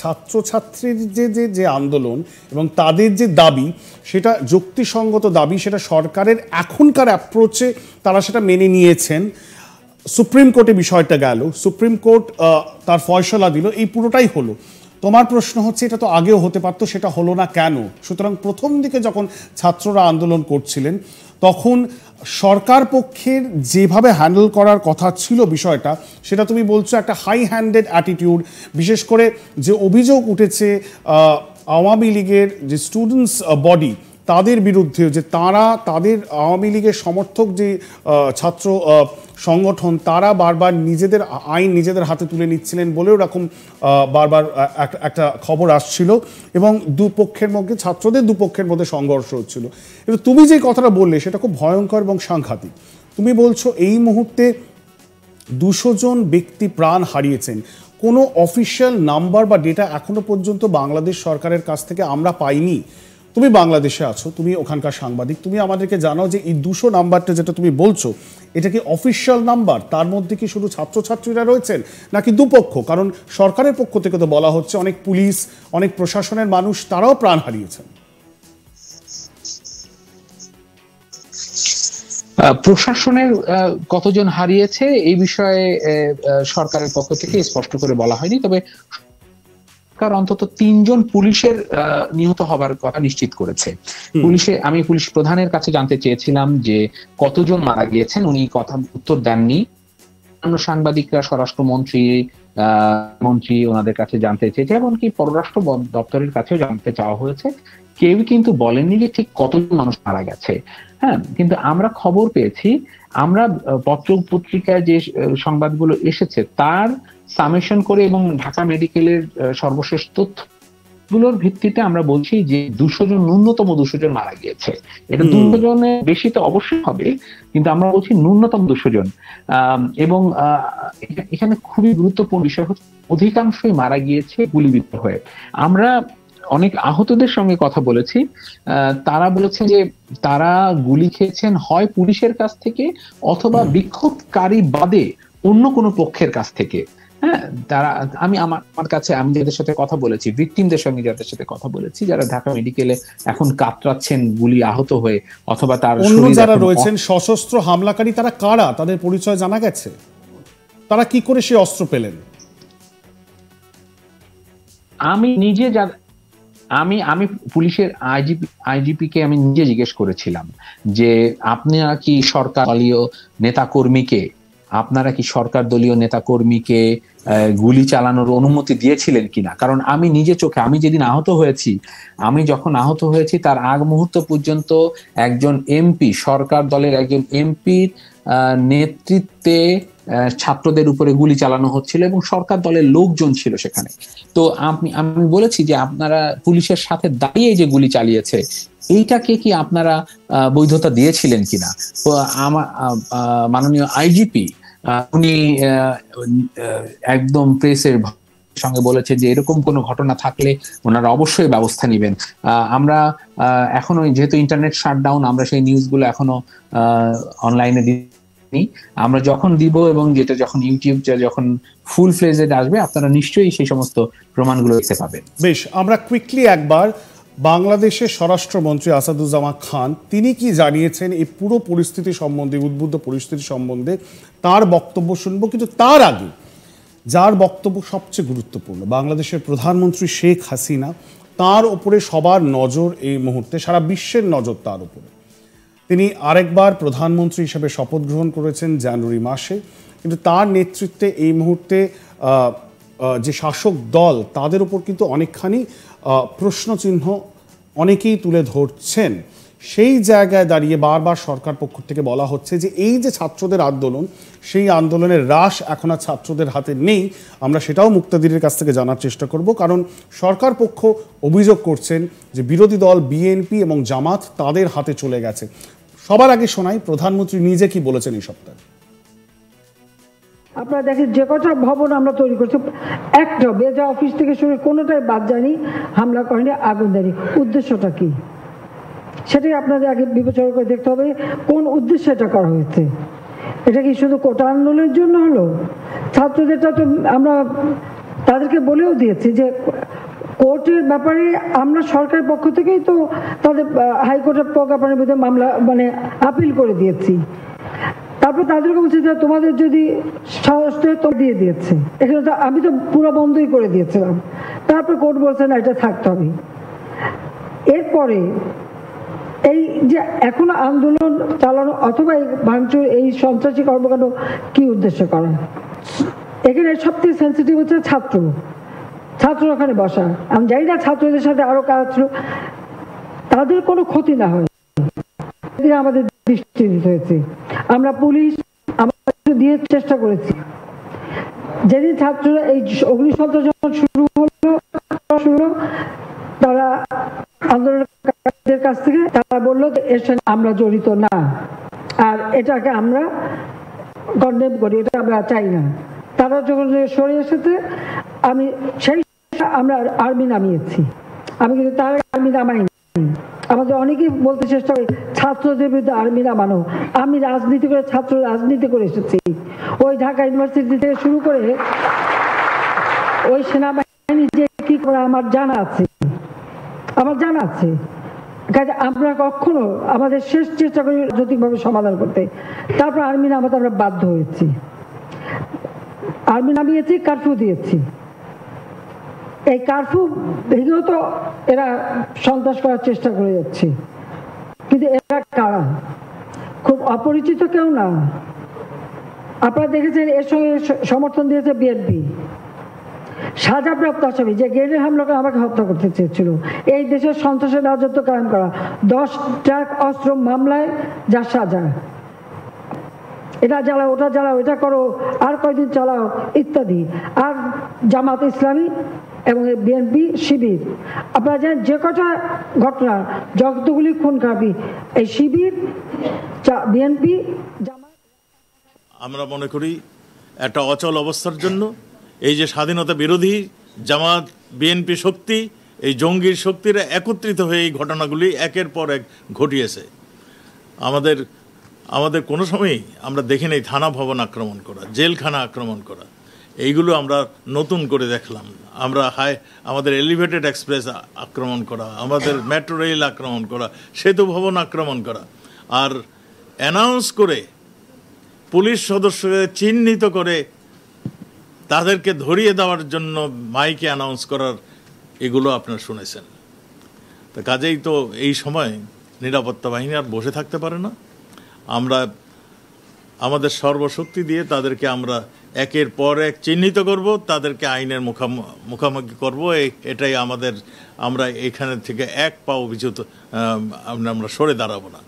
ছাত্রছাত্রীর যে যে যে আন্দোলন এবং তাদের যে দাবি, সেটা যুক্তিসঙ্গত দাবি, সেটা সরকারের এখনকার অ্যাপ্রোচে তারা সেটা মেনে নিয়েছেন। সুপ্রিম কোর্টে বিষয়টা গেল, সুপ্রিম কোর্ট তার ফয়সলা দিল, এই পুরোটাই হলো। তোমার প্রশ্ন হচ্ছে এটা তো আগেও হতে পারতো, সেটা হলো না কেন? সুতরাং প্রথম দিকে যখন ছাত্ররা আন্দোলন করছিলেন তখন সরকার পক্ষের যেভাবে হ্যান্ডেল করার কথা ছিল বিষয়টা, সেটা তুমি বলছো একটা হাই হ্যান্ডেড অ্যাটিটিউড। বিশেষ করে যে অভিযোগ উঠেছে আওয়ামী লীগের যে স্টুডেন্টস বডি, তাদের বিরুদ্ধে, যে তারা তাদের আওয়ামী লীগের সমর্থক যে ছাত্র সংগঠন, তারা বারবার নিজেদের আইন নিজেদের হাতে তুলে নিচ্ছিলেন বলেও এরকম বারবার একটা খবর আসছিল, এবং দুপক্ষের মধ্যে, ছাত্রদের দুপক্ষের মধ্যে সংঘর্ষ হচ্ছিল। কিন্তু তুমি যে কথাটা বললে সেটা খুব ভয়ঙ্কর এবং সাংঘাতিক। তুমি বলছো এই মুহূর্তে 200 জন ব্যক্তি প্রাণ হারিয়েছেন। কোনো অফিসিয়াল নাম্বার বা ডেটা এখনো পর্যন্ত বাংলাদেশ সরকারের কাছ থেকে আমরা পাইনি। তুমি বাংলাদেশে আছো, তুমি ওখানকার সাংবাদিক, তুমি আমাদেরকে জানাও যে এই 200 নাম্বারটা যেটা তুমি বলছো, এটা কি অফিসিয়াল নাম্বার? তার মধ্যে কি শুধু ছাত্রছাত্রীরা রয়েছেন নাকি দুপক্ষ? কারণ সরকারের পক্ষ থেকে তো বলা হচ্ছে অনেক পুলিশ, অনেক প্রশাসনের মানুষ, তারাও প্রাণ হারিয়েছেন। প্রশাসনের কতজন হারিয়েছে এই বিষয়ে সরকারের পক্ষ থেকে স্পষ্ট করে বলা হয়নি, তবে অন্তত 3 জন পুলিশের নিহত হবার কথা নিশ্চিত করেছে। আমি পুলিশ প্রধানের কাছে জানতে চেয়েছিলাম যে কতজন মারা গিয়েছেন, উনি কথা উত্তর দেননি। অন্য সাংবাদিকরা স্বরাষ্ট্রমন্ত্রী ওনাদের কাছে জানতে চেয়েছে, এমনকি পররাষ্ট্র দপ্তরের কাছেও জানতে চাওয়া হয়েছে। কেউ কিন্তু বলেননি যে ঠিক কতজন মানুষ মারা গেছে। হ্যাঁ, কিন্তু আমরা খবর পেয়েছি, আমরা পত্র পত্রিকায় যে সংবাদগুলো এসেছে তার সামেশন করে এবং ঢাকা মেডিকেলের সর্বশেষ তথ্যগুলোর ভিত্তিতে আমরা বলছি যে 200 জন, ন্যূনতম 200 জন মারা গিয়েছে। এটা 200 জনের বেশি তো অবশ্যই হবে, কিন্তু আমরা বলছি ন্যূনতম 200 জন। এবং এখানে খুবই গুরুত্বপূর্ণ বিষয় হচ্ছে অধিকাংশই মারা গিয়েছে গুলিবিদ্ধ হয়ে। আমরা অনেক আহতদের সঙ্গে কথা বলেছি, তারা বলেছে যে তারা গুলি খেয়েছেন হয় পুলিশের কাছ থেকে অথবা বিক্ষোভকারী বাদে অন্য কোনো পক্ষের কাছ থেকে। হ্যাঁ, তারা আমি যাদের সাথে কথা বলেছি, ভিকটিমদের সঙ্গে যাদের সাথে কথা বলেছি, যারা ঢাকা মেডিকেলে এখন কাতরাচ্ছেন গুলি আহত হয়ে, অথবা তার অন্য যারা রয়েছেন সশস্ত্র হামলাকারী, তারা কারা? তাদের পরিচয় জানা গেছে? তারা কি করে সে অস্ত্র পেলেন? আমি পুলিশের আইজিপি কে আমি নিজে জিজ্ঞেস করেছিলাম যে আপনারা কি সরকার দলীয় নেতা কর্মীকে গুলি চালানোর অনুমতি দিয়েছিলেন কিনা। কারণ আমি নিজে চোখে, আমি যেদিন যখন আহত হয়েছি তার আগ মুহূর্ত পর্যন্ত একজন এমপি, সরকার দলের একজন এমপির নেতৃত্বে ছাত্রদের উপরে গুলি চালানো হচ্ছিল এবং সরকার দলের লোকজন ছিল সেখানে। তো আমি বলেছি যে আপনারা পুলিশের সাথে দাঁড়িয়ে যে গুলি চালিয়েছে এইটাকে কি আপনারা বৈধতা দিয়েছিলেন কিনা। আমার মাননীয় আইজিপি উনি একদম প্রেসের সঙ্গে বলেছে যে এরকম কোনো ঘটনা থাকলে ওনারা অবশ্যই ব্যবস্থা নেবেন। আমরা এখনো, যেহেতু ইন্টারনেট শাটডাউন, আমরা সেই নিউজগুলো এখনো অনলাইনে আমরা যখন দিব এবং যেটা যখন ইউটিউব যখন ফুল ফ্লেজেড আসবে আপনারা নিশ্চয়ই সেই সমস্ত প্রমাণগুলো দেখতে পাবেন। বেশ, আমরা কুইকলি একবার বাংলাদেশের স্বরাষ্ট্রমন্ত্রী আসাদুজ্জামান খান তিনি কি জানিয়েছেন এই পুরো পরিস্থিতি সম্বন্ধে, উদ্বুদ্ধ পরিস্থিতি সম্বন্ধে তার বক্তব্য শুনবো। কিন্তু তার আগে যার বক্তব্য সবচেয়ে গুরুত্বপূর্ণ, বাংলাদেশের প্রধানমন্ত্রী শেখ হাসিনা, তার উপরে সবার নজর এই মুহূর্তে, সারা বিশ্বের নজর তার উপরে। তিনি আরেকবার প্রধানমন্ত্রী হিসেবে শপথ গ্রহণ করেছেন জানুয়ারি মাসে, কিন্তু তার নেতৃত্বে এই মুহূর্তে যে শাসক দল তাদের উপর কিন্তু অনেকখানি প্রশ্নচিহ্ন অনেকেই তুলে ধরছেন। সেই জায়গায় দাঁড়িয়ে বারবার সরকার পক্ষ থেকে বলা হচ্ছে যে এই যে ছাত্রদের আন্দোলন, সেই আন্দোলনের রাশ এখন আর ছাত্রদের হাতে নেই। আমরা সেটাও মুক্তাদিরের কাছ থেকে জানার চেষ্টা করব, কারণ সরকার পক্ষ অভিযোগ করছেন যে বিরোধী দল বিএনপি এবং জামাত তাদের হাতে চলে গেছে। সবার আগে শোনাই প্রধানমন্ত্রী নিজে কি বলেছেন এই সপ্তাহে। আপনারা দেখেন যে কটা ভবন আমরা তৈরি করছি, একটা বেজা অফিস থেকে শুরু কোনোটাই বাদ যায়নি, হামলা করেনি, আগুন দেয়নি। উদ্দেশ্যটা কি সেটাই আপনাদের আগে বিবেচনা করে দেখতে হবে, কোন উদ্দেশ্যে এটা করা হয়েছে। এটা কি শুধু কোটা আন্দোলনের জন্য হলো? ছাত্রদেরটা তো আমরা তাদেরকে বলেও দিয়েছি যে কোর্টের ব্যাপারে আমরা সরকারের পক্ষ থেকেই তো তাদের হাইকোর্টের প্রজ্ঞাপনের বিরুদ্ধে মামলা আপিল করে দিয়েছি। তারপর তাদেরকে বলছে যে তোমাদের যদি সাহস তো দিয়ে দিয়েছে, এখানে তো আমি তো পুরো বন্ধই করে দিয়েছিলাম। তারপর কোর্ট বলছে না, এটা থাকতে হবে। এরপরে এই যে এখনো আন্দোলন চালানো অথবা এই ভাঙচুর, এই সন্ত্রাসী কর্মকাণ্ড কি উদ্দেশ্য করা? এখানে সবথেকে সেন্সিটিভ হচ্ছে ছাত্র ওখানে বসা। আমি জানি না ছাত্রদের সাথে আরো কাজ ছিল, তাদের কোনো ক্ষতি না হয় আমাদের দৃষ্টি দিতে হয়েছে। আমরা পুলিশ আমাদের দিয়ে চেষ্টা করেছি। যেদিন ছাত্ররা এই অগ্নিসন্ত্রাস যখন শুরু হলো তারা আন্দোলনের কাছ থেকে তারা বললো এর সঙ্গে আমরা জড়িত না, আর এটাকে আমরা কন্ডেম করি, এটা আমরা চাই না। তারা যখন সরে এসেছে আমি সেই আমরা আর্মি নামিয়েছি। আমি কিন্তু তার আর্মি নামাইনি। আমাদের অনেকেই বলতে চেষ্টা করি ছাত্রদের বিরুদ্ধে আর্মি নামানো। আমি রাজনীতি করে ছাত্র রাজনীতি করে এসেছি। ওই ঢাকা ইউনিভার্সিটি থেকে শুরু করে ওই সেনাবাহিনী যে কি করে আমার জানা আছে। কাজে আমরা কখনো আমাদের শেষ চেষ্টা করি রাজনৈতিকভাবে সমাধান করতে। তারপর আর্মি নামাতে আমরা বাধ্য হয়েছি, আর্মি নামিয়েছি, কারফিউ দিয়েছি। এই কারফিউ ভেঙেও তো এরা সন্ত্রাস করার চেষ্টা করে যাচ্ছে। কিন্তু এরা কারা? খুব অপরিচিত কেউ না। আপনারা দেখেছেন এর সঙ্গে সমর্থন দিয়েছে বিএনপি। সাজাপ্রাপ্ত আসামি যে গ্রেনেড হামলা করে আমাকে হত্যা করতে চেয়েছিল, এই দেশের সন্ত্রাসের রাজত্ব কায়েম করা, 10 ট্রাক অস্ত্র মামলায় যা সাজা, এটা জ্বালাও ওটা জ্বালাও, এটা করো আর কয়দিন চালাও ইত্যাদি। আর জামাত ইসলামী এবং বিএনপি শিবির, আপনারা জানেন যে কটা ঘটনা, যতগুলি খুন খারাপি, এই শিবির বিএনপি জামাত। আমরা মনে করি একটা অচল অবস্থার জন্য এই যে স্বাধীনতা বিরোধী জামাত বিএনপি শক্তি, এই জঙ্গির শক্তিরা একত্রিত হয়ে এই ঘটনাগুলি একের পর এক ঘটিয়েছে। আমাদের কোনো সময়ই আমরা দেখি নাই থানা ভবন আক্রমণ করা, জেলখানা আক্রমণ করা। এইগুলো আমরা নতুন করে দেখলাম। আমরা আমাদের এলিভেটেড এক্সপ্রেস আক্রমণ করা, আমাদের মেট্রো রেল আক্রমণ করা, সেতু ভবন আক্রমণ করা, আর অ্যানাউন্স করে পুলিশ সদস্যদের চিহ্নিত করে তাদেরকে ধরিয়ে দেওয়ার জন্য মাইকে অ্যানাউন্স করার, এগুলো আপনারা শুনেছেন। তো কাজেই তো এই সময় নিরাপত্তা বাহিনী আর বসে থাকতে পারে না। আমরা আমাদের সর্বশক্তি দিয়ে তাদেরকে আমরা একের পর এক চিহ্নিত করব, তাদেরকে আইনের মুখোমুখি করব। এটাই আমরা এখানে থেকে এক পাও বিচ্যুত আমরা সরে দাঁড়াবো না।